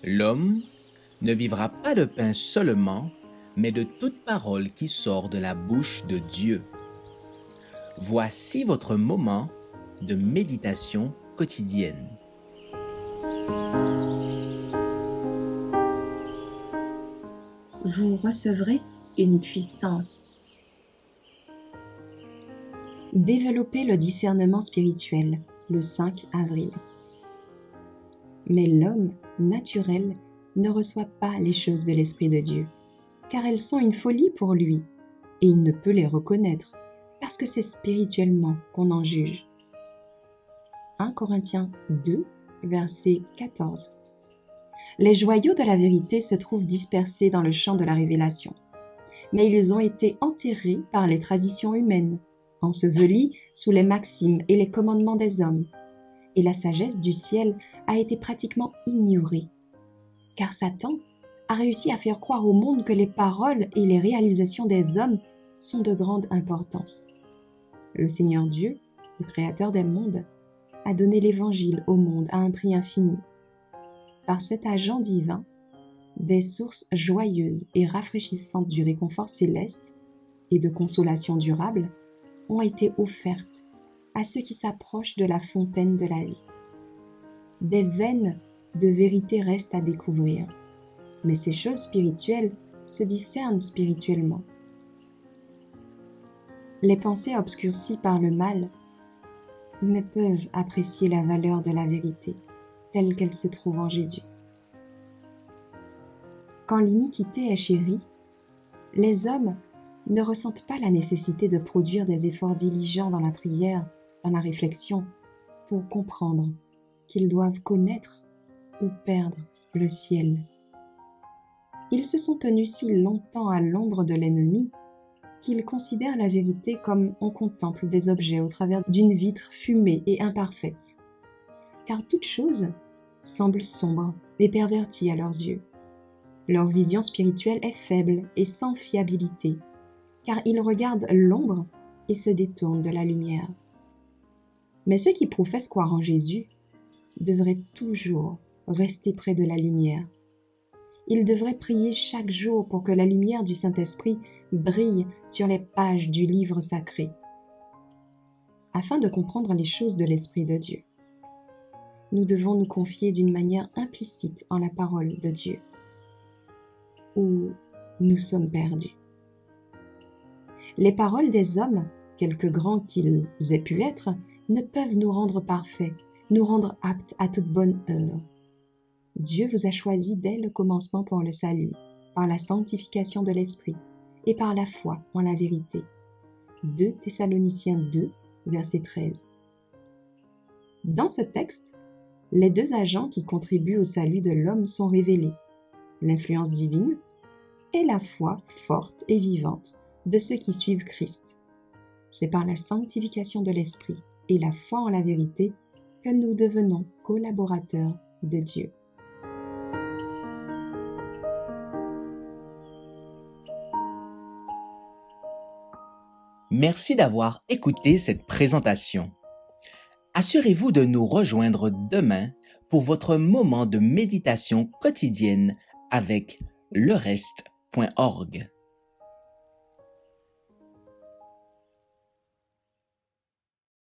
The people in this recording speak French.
L'homme ne vivra pas de pain seulement, mais de toute parole qui sort de la bouche de Dieu. Voici votre moment de méditation quotidienne. Vous recevrez une puissance. Développer le discernement spirituel le 5 avril. Mais l'homme naturel ne reçoit pas les choses de l'Esprit de Dieu, car elles sont une folie pour lui, et il ne peut les reconnaître, parce que c'est spirituellement qu'on en juge. 1 Corinthiens 2, verset 14. Les joyaux de la vérité se trouvent dispersés dans le champ de la révélation, mais ils ont été enterrés par les traditions humaines, ensevelis sous les maximes et les commandements des hommes, et la sagesse du ciel a été pratiquement ignorée, car Satan a réussi à faire croire au monde que les paroles et les réalisations des hommes sont de grande importance. Le Seigneur Dieu, le Créateur des mondes, a donné l'Évangile au monde à un prix infini. Par cet agent divin, des sources joyeuses et rafraîchissantes du réconfort céleste et de consolation durable ont été offertes à ceux qui s'approchent de la fontaine de la vie. Des veines de vérité restent à découvrir, mais ces choses spirituelles se discernent spirituellement. Les pensées obscurcies par le mal ne peuvent apprécier la valeur de la vérité telle qu'elle se trouve en Jésus. Quand l'iniquité est chérie, les hommes ne ressentent pas la nécessité de produire des efforts diligents dans la prière, dans la réflexion, pour comprendre qu'ils doivent connaître ou perdre le ciel. Ils se sont tenus si longtemps à l'ombre de l'ennemi qu'ils considèrent la vérité comme on contemple des objets au travers d'une vitre fumée et imparfaite. Car toute chose semble sombre et pervertie à leurs yeux. Leur vision spirituelle est faible et sans fiabilité, car ils regardent l'ombre et se détournent de la lumière. Mais ceux qui professent croire en Jésus devraient toujours rester près de la lumière. Ils devraient prier chaque jour pour que la lumière du Saint-Esprit brille sur les pages du livre sacré, afin de comprendre les choses de l'Esprit de Dieu. Nous devons nous confier d'une manière implicite en la parole de Dieu, où nous sommes perdus. Les paroles des hommes, quelque grands qu'ils aient pu être, ne peuvent nous rendre parfaits, nous rendre aptes à toute bonne œuvre. Dieu vous a choisi dès le commencement pour le salut, par la sanctification de l'Esprit et par la foi en la vérité. 2 Thessaloniciens 2, verset 13. Dans ce texte, les deux agents qui contribuent au salut de l'homme sont révélés, l'influence divine et la foi forte et vivante de ceux qui suivent Christ. C'est par la sanctification de l'Esprit et la foi en la vérité que nous devenons collaborateurs de Dieu. Merci d'avoir écouté cette présentation. Assurez-vous de nous rejoindre demain pour votre moment de méditation quotidienne avec lereste.org.